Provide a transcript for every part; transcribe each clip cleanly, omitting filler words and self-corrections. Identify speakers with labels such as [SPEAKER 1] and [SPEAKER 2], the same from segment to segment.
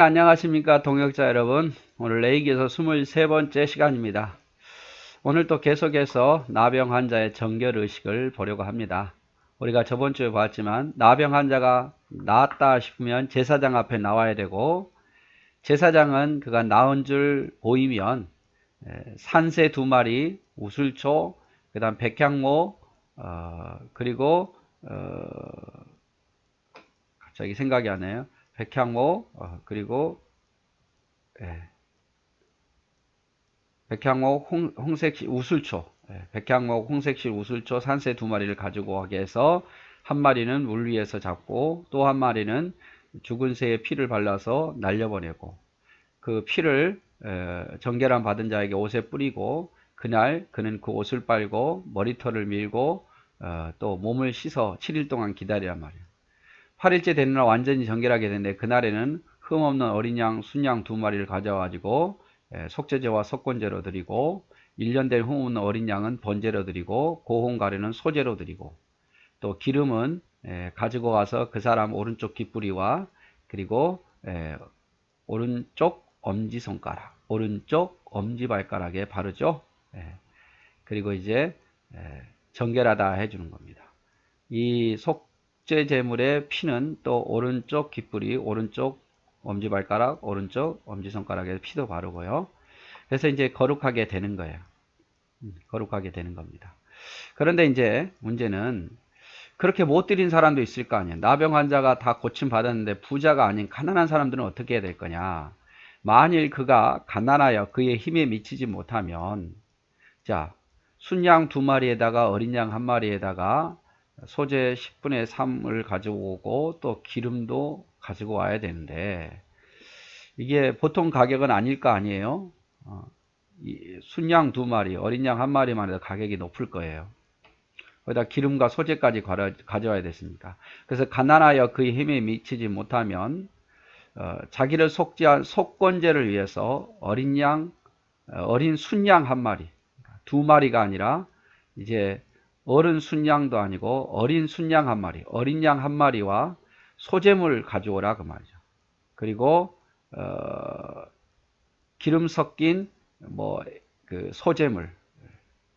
[SPEAKER 1] 안녕하십니까 동역자 여러분. 오늘 레이기에서 23번째 시간입니다. 오늘 또 계속해서 나병 환자의 정결의식을 보려고 합니다. 우리가 저번주에 봤지만 나병 환자가 나았다 싶으면 제사장 앞에 나와야 되고, 제사장은 그가 나은 줄 보이면 산새 2마리, 우슬초, 그 다음 백향목, 그리고 갑자기 생각이 안 나요. 백향목, 그리고 백향목, 홍색실, 우슬초, 백향목, 홍색실, 우슬초, 산새 2마리를 가지고 가게 해서 한 마리는 물 위에서 잡고 또 한 마리는 죽은 새의 피를 발라서 날려보내고, 그 피를 정결함 받은 자에게 옷에 뿌리고, 그날 그는 그 옷을 빨고 머리털을 밀고 또 몸을 씻어 7일 동안 기다리란 말이에요. 8일째 되는 날 완전히 정결하게 되는데, 그날에는 흠없는 어린 양, 순양 2마리를 가져와가지고 속죄제와 속건제로 드리고, 1년 된 흠없는 어린 양은 번제로 드리고, 고혼 가루는 소제로 드리고, 또 기름은 가지고 가서 그 사람 오른쪽 귓부리와 그리고 오른쪽 엄지손가락, 오른쪽 엄지발가락에 바르죠. 그리고 이제 정결하다 해주는 겁니다. 이 속죄제물의 피는 또 오른쪽 귓부리, 오른쪽 엄지발가락, 오른쪽 엄지손가락에 피도 바르고요. 그래서 이제 거룩하게 되는 거예요. 거룩하게 되는 겁니다. 그런데 이제 문제는, 그렇게 못 드린 사람도 있을 거 아니에요. 나병 환자가 다 고침 받았는데 부자가 아닌 가난한 사람들은 어떻게 해야 될 거냐. 만일 그가 가난하여 그의 힘에 미치지 못하면, 자, 순양 2마리에다가 어린 양 1마리에다가 소재 10분의 3을 가지고 오고 또 기름도 가지고 와야 되는데, 이게 보통 가격은 아닐 거 아니에요. 순양 2마리, 어린 양 1마리만 해도 가격이 높을 거예요. 거기다 기름과 소재까지 가져와야 됐습니까? 그래서 가난하여 그의 힘에 미치지 못하면 자기를 속죄한 속건제를 위해서 어린 순양 1마리, 2마리가 아니라 이제 어른 순양도 아니고 어린 순양 1마리, 어린 양 1마리와 소재물 가져오라 그 말이죠. 그리고 기름 섞인 그 소재물,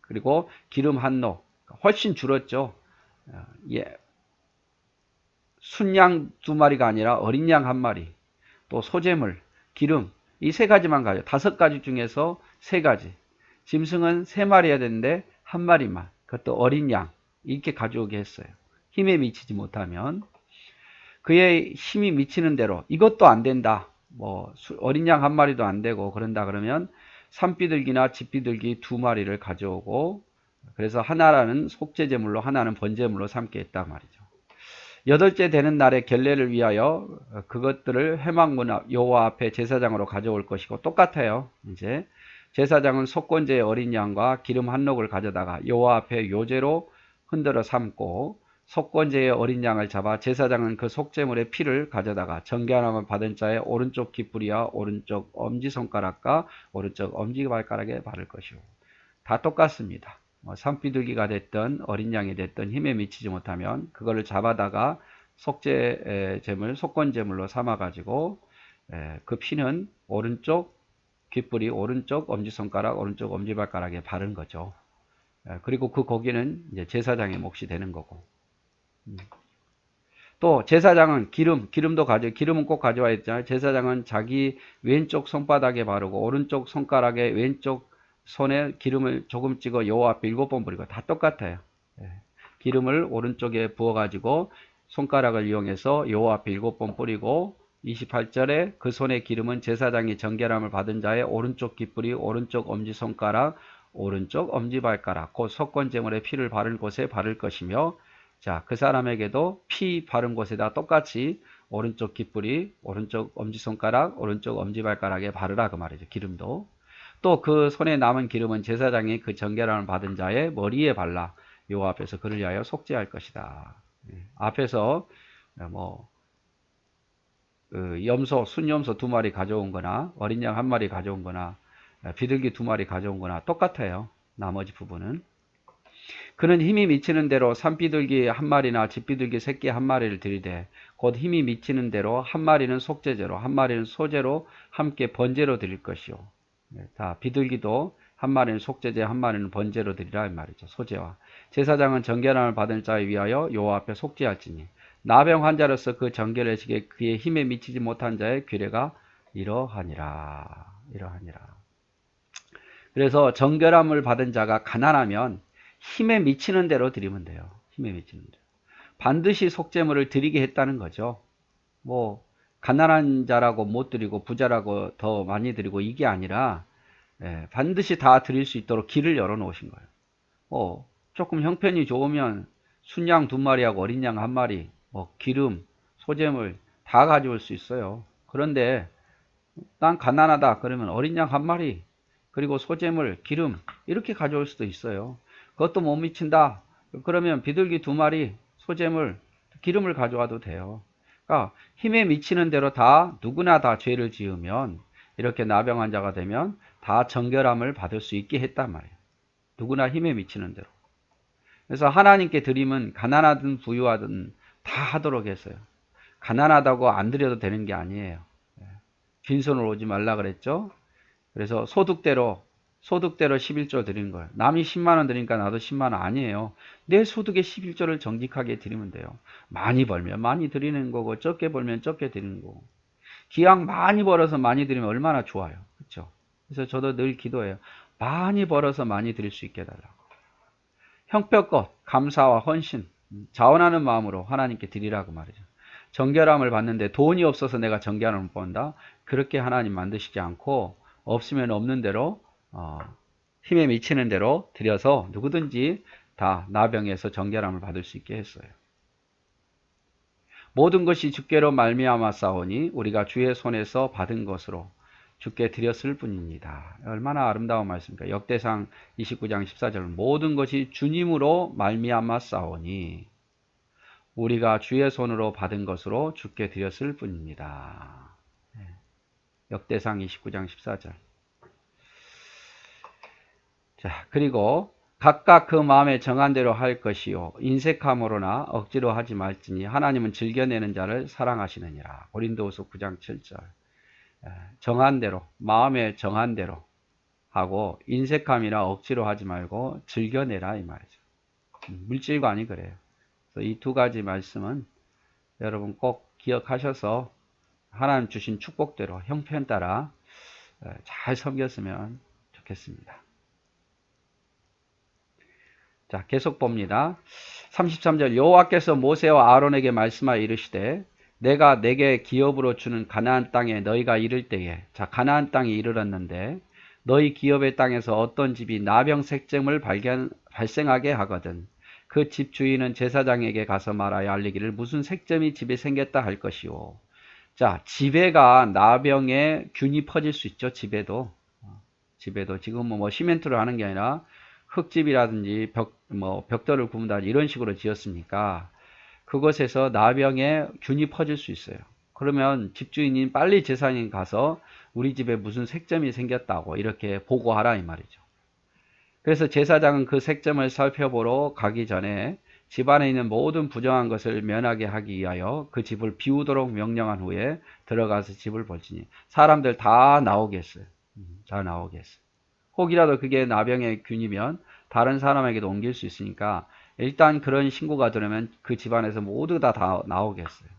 [SPEAKER 1] 그리고 기름 한 녹, 훨씬 줄었죠. 순양 2마리가 아니라 어린 양 1마리, 또 소재물, 기름, 이 3가지만 가져. 5가지 중에서 3가지. 짐승은 3마리여야 되는데 1마리만, 그것도 어린 양, 이렇게 가져오게 했어요. 힘에 미치지 못하면. 그의 힘이 미치는 대로 이것도 안 된다, 어린 양 1마리도 안 되고 그런다 그러면 산비둘기나 집비둘기 2마리를 가져오고, 그래서 하나는 속죄제물로 하나는 번제물로 삼게 했단 말이죠. 8째 되는 날의 결례를 위하여 그것들을 회막문 여호와 앞에 제사장으로 가져올 것이고, 똑같아요. 이제 제사장은 속건제의 어린 양과 기름 한 녹을 가져다가 여호와 앞에 요제로 흔들어 삼고, 속건제의 어린 양을 잡아 제사장은 그 속죄물의 피를 가져다가 정결함을 받은 자의 오른쪽 귓부리와 오른쪽 엄지손가락과 오른쪽 엄지발가락에 바를 것이고, 다 똑같습니다. 산비둘기가 됐든 어린 양이 됐든 힘에 미치지 못하면 그거를 잡아다가 속죄제물, 속건제물로 삼아가지고 그 피는 오른쪽 귓불이, 오른쪽 엄지손가락, 오른쪽 엄지발가락에 바른 거죠. 그리고 그 고기는 이제 제사장의 몫이 되는 거고. 또 제사장은 기름도 기름은 꼭 가져와야 되잖아요. 제사장은 자기 왼쪽 손바닥에 바르고 오른쪽 손가락에 왼쪽 손에 기름을 조금 찍어 여호와 앞에 7번 뿌리고, 다 똑같아요. 기름을 오른쪽에 부어 가지고 손가락을 이용해서 여호와 앞에 7번 뿌리고, 28절에 그 손의 기름은 제사장이 정결함을 받은 자의 오른쪽 귓불이, 오른쪽 엄지손가락, 오른쪽 엄지발가락, 곧 속건제물의 피를 바른 곳에 바를 것이며, 자, 그 사람에게도 피 바른 곳에다 똑같이 오른쪽 귓불이, 오른쪽 엄지손가락, 오른쪽 엄지발가락에 바르라 그 말이죠. 기름도. 또 그 손에 남은 기름은 제사장이 그 정결함을 받은 자의 머리에 발라 여호와 앞에서 그를 위하여 속죄할 것이다. 앞에서 순염소 2마리 가져온 거나 어린 양 1마리 가져온 거나 비둘기 2마리 가져온 거나 똑같아요. 나머지 부분은. 그는 힘이 미치는 대로 산비둘기 1마리나 집비둘기 새끼 1마리를 들이되 곧 힘이 미치는 대로 한 마리는 속죄제로 한 마리는 소제로 함께 번제로 드릴 것이요. 다 비둘기도 한 마리는 속죄제 한 마리는 번제로 드리라 이 말이죠. 소제와 제사장은 정결함을 받을 자에 위하여 여호와 앞에 속죄할지니 나병 환자로서 그 정결의 시기에 그의 힘에 미치지 못한 자의 규례가 이러하니라. 그래서 정결함을 받은 자가 가난하면 힘에 미치는 대로 드리면 돼요. 힘에 미치는 대로. 반드시 속죄물을 드리게 했다는 거죠. 뭐 가난한 자라고 못 드리고 부자라고 더 많이 드리고 이게 아니라 반드시 다 드릴 수 있도록 길을 열어 놓으신 거예요. 조금 형편이 좋으면 순양 2마리하고 어린 양 1마리, 기름, 소재물 다 가져올 수 있어요. 그런데 난 가난하다 그러면 어린 양 1마리 그리고 소재물, 기름 이렇게 가져올 수도 있어요. 그것도 못 미친다 그러면 비둘기 2마리, 소재물, 기름을 가져와도 돼요. 그러니까 힘에 미치는 대로 다 누구나 다 죄를 지으면 이렇게 나병 환자가 되면 다 정결함을 받을 수 있게 했단 말이에요. 누구나 힘에 미치는 대로. 그래서 하나님께 드림은 가난하든 부유하든 다 하도록 했어요. 가난하다고 안 드려도 되는 게 아니에요. 빈손으로 오지 말라 그랬죠. 그래서 소득대로 11조 드리는 거예요. 남이 10만원 드리니까 나도 10만원 아니에요. 내 소득의 11조를 정직하게 드리면 돼요. 많이 벌면 많이 드리는 거고 적게 벌면 적게 드리는 거고 기왕 많이 벌어서 많이 드리면 얼마나 좋아요. 그렇죠? 그래서 저도 늘 기도해요. 많이 벌어서 많이 드릴 수 있게 해달라고. 형편껏 감사와 헌신, 자원하는 마음으로 하나님께 드리라고 말이죠. 정결함을 받는데 돈이 없어서 내가 정결함을 못 본다. 그렇게 하나님 만드시지 않고 없으면 없는 대로 힘에 미치는 대로 드려서 누구든지 다 나병에서 정결함을 받을 수 있게 했어요. 모든 것이 주께로 말미암아 싸우니 우리가 주의 손에서 받은 것으로 주께 드렸을 뿐입니다. 얼마나 아름다운 말씀입니까? 역대상 29장 14절 모든 것이 주님으로 말미암아 싸우니 우리가 주의 손으로 받은 것으로 주께 드렸을 뿐입니다. 역대상 29장 14절. 자, 그리고 각각 그 마음에 정한 대로 할 것이요 인색함으로나 억지로 하지 말지니 하나님은 즐겨내는 자를 사랑하시느니라. 고린도후서 9장 7절. 정한 대로 마음에 정한 대로 하고 인색함이나 억지로 하지 말고 즐겨내라 이 말이죠. 물질관이 그래요. 그래서 이 2가지 말씀은 여러분 꼭 기억하셔서 하나님 주신 축복대로 형편 따라 잘 섬겼으면 좋겠습니다. 자, 계속 봅니다. 33절 여호와께서 모세와 아론에게 말씀하여 이르시되 내가 내게 기업으로 주는 가나안 땅에 너희가 이를 때에 자 가나안 땅에 이르렀는데 너희 기업의 땅에서 어떤 집이 나병 색점을 발생하게 하거든 그 집 주인은 제사장에게 가서 말하여 알리기를 무슨 색점이 집에 생겼다 할 것이요. 자, 집에가 나병의 균이 퍼질 수 있죠. 집에도 지금 뭐 시멘트로 하는 게 아니라 흙집이라든지 벽돌을 굽는다 이런 식으로 지었으니까 그것에서 나병의 균이 퍼질 수 있어요. 그러면 집주인이 빨리 제사장에 가서 우리 집에 무슨 색점이 생겼다고 이렇게 보고하라 이 말이죠. 그래서 제사장은 그 색점을 살펴보러 가기 전에 집안에 있는 모든 부정한 것을 면하게 하기 위하여 그 집을 비우도록 명령한 후에 들어가서 집을 볼지니 사람들 다 나오겠어요. 다 나오겠어요. 혹이라도 그게 나병의 균이면 다른 사람에게도 옮길 수 있으니까 일단 그런 신고가 들으면 그 집안에서 모두 다 나오겠어요.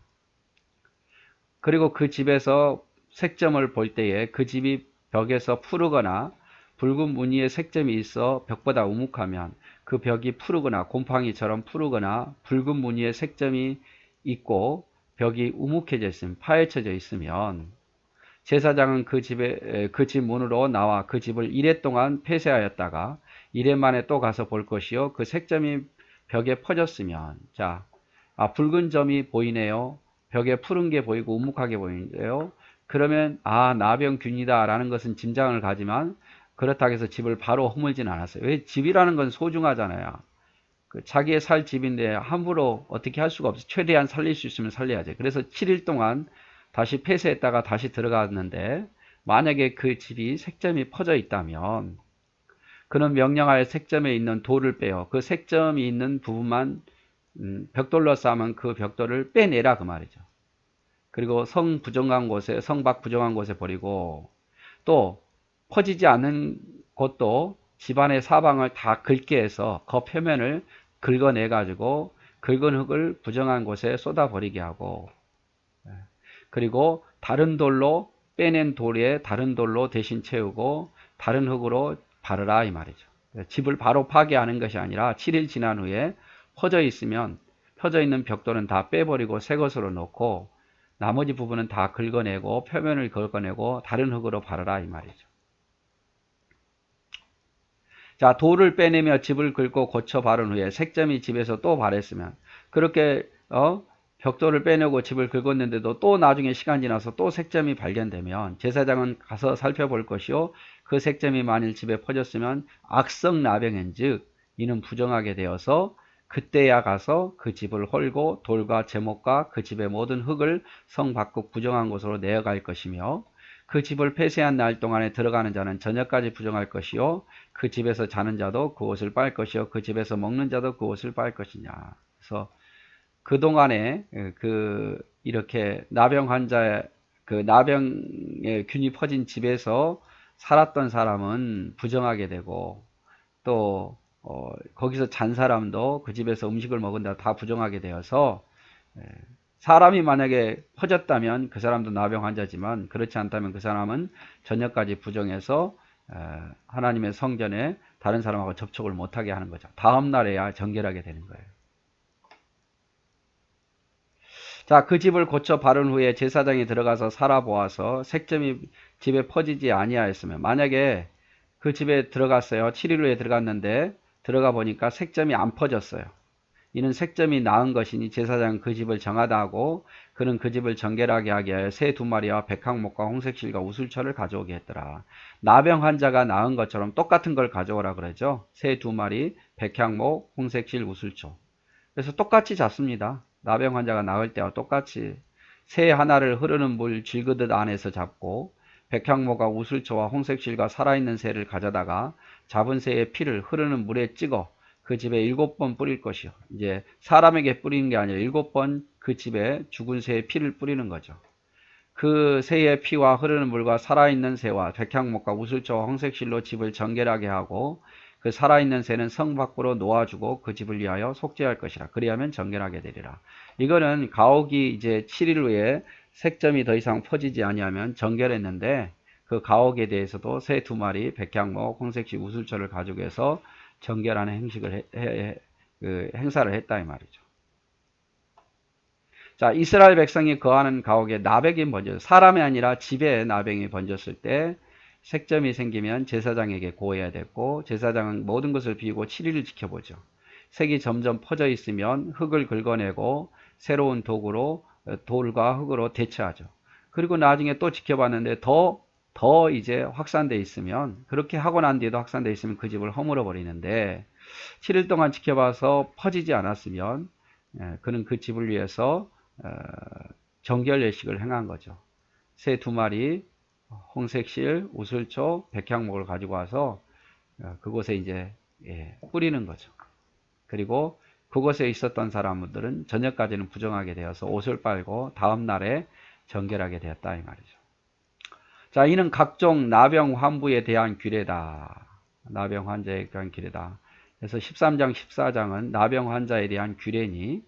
[SPEAKER 1] 그리고 그 집에서 색점을 볼 때에 그 집이 벽에서 푸르거나 붉은 무늬의 색점이 있어 벽보다 우묵하면 그 벽이 푸르거나 곰팡이처럼 푸르거나 붉은 무늬의 색점이 있고 벽이 우묵해져 있으면 파헤쳐져 있으면 제사장은 그 집 문으로 나와 그 집을 1회 동안 폐쇄하였다가 1회 만에 또 가서 볼 것이요 그 색점이 벽에 퍼졌으면 자 붉은 점이 보이네요. 벽에 푸른 게 보이고 우묵하게 보이는데요. 그러면 나병균이다 라는 것은 짐작을 가지만 그렇다고 해서 집을 바로 허물진 않았어요. 왜? 집이라는 건 소중하잖아요. 자기의 살 집인데 함부로 어떻게 할 수가 없어요. 최대한 살릴 수 있으면 살려야죠. 그래서 7일 동안 다시 폐쇄했다가 다시 들어갔는데 만약에 그 집이 색점이 퍼져 있다면 그는 명령하여 색점에 있는 돌을 빼어 그 색점이 있는 부분만 벽돌로 쌓으면 그 벽돌을 빼내라 그 말이죠. 그리고 성 부정한 곳에, 성밖 부정한 곳에 버리고, 또 퍼지지 않는 곳도 집안의 사방을 다 긁게 해서 그 표면을 긁어내 가지고 긁은 흙을 부정한 곳에 쏟아 버리게 하고, 그리고 다른 돌로 빼낸 돌에 다른 돌로 대신 채우고 다른 흙으로 바르라 이 말이죠. 집을 바로 파괴하는 것이 아니라 7일 지난 후에 퍼져 있는 벽돌은 다 빼버리고 새 것으로 놓고 나머지 부분은 다 긁어내고 표면을 긁어내고 다른 흙으로 바르라 이 말이죠. 자, 돌을 빼내며 집을 긁고 고쳐 바른 후에 색점이 집에서 또 바랬으면, 그렇게 벽돌을 빼내고 집을 긁었는데도 또 나중에 시간 지나서 또 색점이 발견되면 제사장은 가서 살펴볼 것이요, 그 색점이 만일 집에 퍼졌으면 악성 나병인즉 이는 부정하게 되어서 그때야 가서 그 집을 헐고 돌과 제목과 그 집의 모든 흙을 성 밖국 부정한 곳으로 내어갈 것이며, 그 집을 폐쇄한 날 동안에 들어가는 자는 저녁까지 부정할 것이요, 그 집에서 자는 자도 그 옷을 빨 것이요, 그 집에서 먹는 자도 그 옷을 빨 것이냐. 그래서 그동안에 이렇게 나병 환자의 나병의 균이 퍼진 집에서 살았던 사람은 부정하게 되고, 또 거기서 잔 사람도 그 집에서 음식을 먹은다 다 부정하게 되어서, 사람이 만약에 퍼졌다면 그 사람도 나병 환자지만 그렇지 않다면 그 사람은 저녁까지 부정해서 하나님의 성전에 다른 사람하고 접촉을 못하게 하는 거죠. 다음 날에야 정결하게 되는 거예요. 자, 그 집을 고쳐 바른 후에 제사장이 들어가서 살아보아서 색점이 집에 퍼지지 아니하였으면, 만약에 그 집에 들어갔어요. 7일 후에 들어갔는데 들어가 보니까 색점이 안 퍼졌어요. 이는 색점이 나은 것이니 제사장은 그 집을 정하다 하고 그는 그 집을 정결하게 하게 하여 새 2마리와 백항목과 홍색실과 우슬초를 가져오게 했더라. 나병 환자가 나은 것처럼 똑같은 걸 가져오라 그러죠. 새 2마리, 백향목, 홍색실, 우슬초. 그래서 똑같이 잡습니다. 나병 환자가 나을 때와 똑같이 새 하나를 흐르는 물 질그듯 안에서 잡고 백향목과 우슬초와 홍색실과 살아있는 새를 가져다가 잡은 새의 피를 흐르는 물에 찍어 그 집에 7번 뿌릴 것이요. 이제 사람에게 뿌리는 게 아니라 7번 그 집에 죽은 새의 피를 뿌리는 거죠. 그 새의 피와 흐르는 물과 살아있는 새와 백향목과 우슬초와 홍색실로 집을 정결하게 하고 그 살아있는 새는 성 밖으로 놓아주고 그 집을 위하여 속죄할 것이라. 그리하면 정결하게 되리라. 이거는 가옥이 이제 7일 후에 색점이 더 이상 퍼지지 아니하면 정결했는데, 그 가옥에 대해서도 새 2마리, 백향목, 홍색실, 우슬초를 가지고 해서 정결하는 행식을 행사를 했다 이 말이죠. 자, 이스라엘 백성이 거하는 가옥에 나병이 번져, 사람이 아니라 집에 나병이 번졌을 때 색점이 생기면 제사장에게 고해야 됐고, 제사장은 모든 것을 비우고 7일을 지켜보죠. 색이 점점 퍼져 있으면 흙을 긁어내고 새로운 도구로 돌과 흙으로 대체하죠. 그리고 나중에 또 지켜봤는데 더 이제 확산돼 있으면, 그렇게 하고 난 뒤에도 확산돼 있으면 그 집을 허물어 버리는데, 7일 동안 지켜봐서 퍼지지 않았으면 그는 그 집을 위해서 정결 예식을 행한 거죠. 새 2마리, 홍색실, 우슬초, 백향목을 가지고 와서 그곳에 이제 뿌리는 거죠. 그리고 그곳에 있었던 사람들은 저녁까지는 부정하게 되어서 옷을 빨고 다음 날에 정결하게 되었다 이 말이죠. 자, 이는 각종 나병 환부에 대한 규례다. 나병 환자에 대한 규례다. 그래서 13장 14장은 나병 환자에 대한 규례니,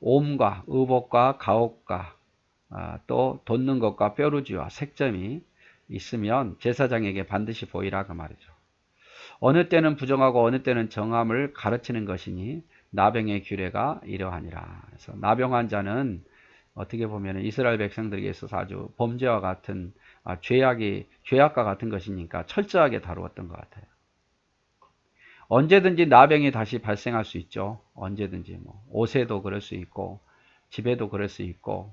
[SPEAKER 1] 옴과 의복과 가옥과 또 돋는 것과 뾰루지와 색점이 있으면 제사장에게 반드시 보이라 그 말이죠. 어느 때는 부정하고 어느 때는 정함을 가르치는 것이니 나병의 규례가 이러하니라. 그래서 나병 환자는 어떻게 보면 이스라엘 백성들에게 있어서 아주 범죄와 같은 죄악과 같은 것이니까 철저하게 다루었던 것 같아요. 언제든지 나병이 다시 발생할 수 있죠. 언제든지 옷에도 그럴 수 있고 집에도 그럴 수 있고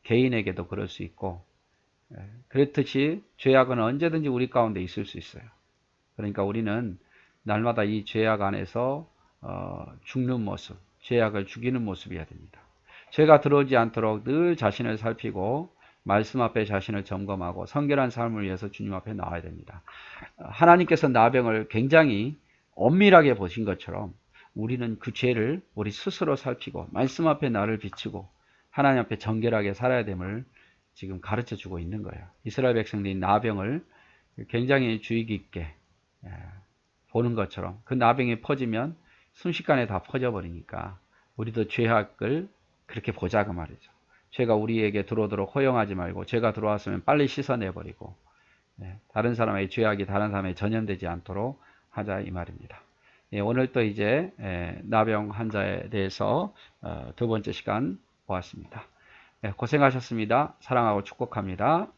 [SPEAKER 1] 개인에게도 그럴 수 있고, 그렇듯이 죄악은 언제든지 우리 가운데 있을 수 있어요. 그러니까 우리는 날마다 이 죄악 안에서 죽는 모습, 죄악을 죽이는 모습이어야 됩니다. 죄가 들어오지 않도록 늘 자신을 살피고 말씀 앞에 자신을 점검하고 성결한 삶을 위해서 주님 앞에 나와야 됩니다. 하나님께서 나병을 굉장히 엄밀하게 보신 것처럼 우리는 그 죄를 우리 스스로 살피고 말씀 앞에 나를 비추고 하나님 앞에 정결하게 살아야 됨을 지금 가르쳐 주고 있는 거예요. 이스라엘 백성들이 나병을 굉장히 주의 깊게 보는 것처럼 그 나병이 퍼지면 순식간에 다 퍼져버리니까 우리도 죄악을 그렇게 보자 그 말이죠. 죄가 우리에게 들어오도록 허용하지 말고 죄가 들어왔으면 빨리 씻어내버리고 다른 사람의 죄악이 다른 사람에 전염되지 않도록 하자 이 말입니다. 오늘 또 이제 나병 환자에 대해서 두 번째 시간 보았습니다. 고생하셨습니다. 사랑하고 축복합니다.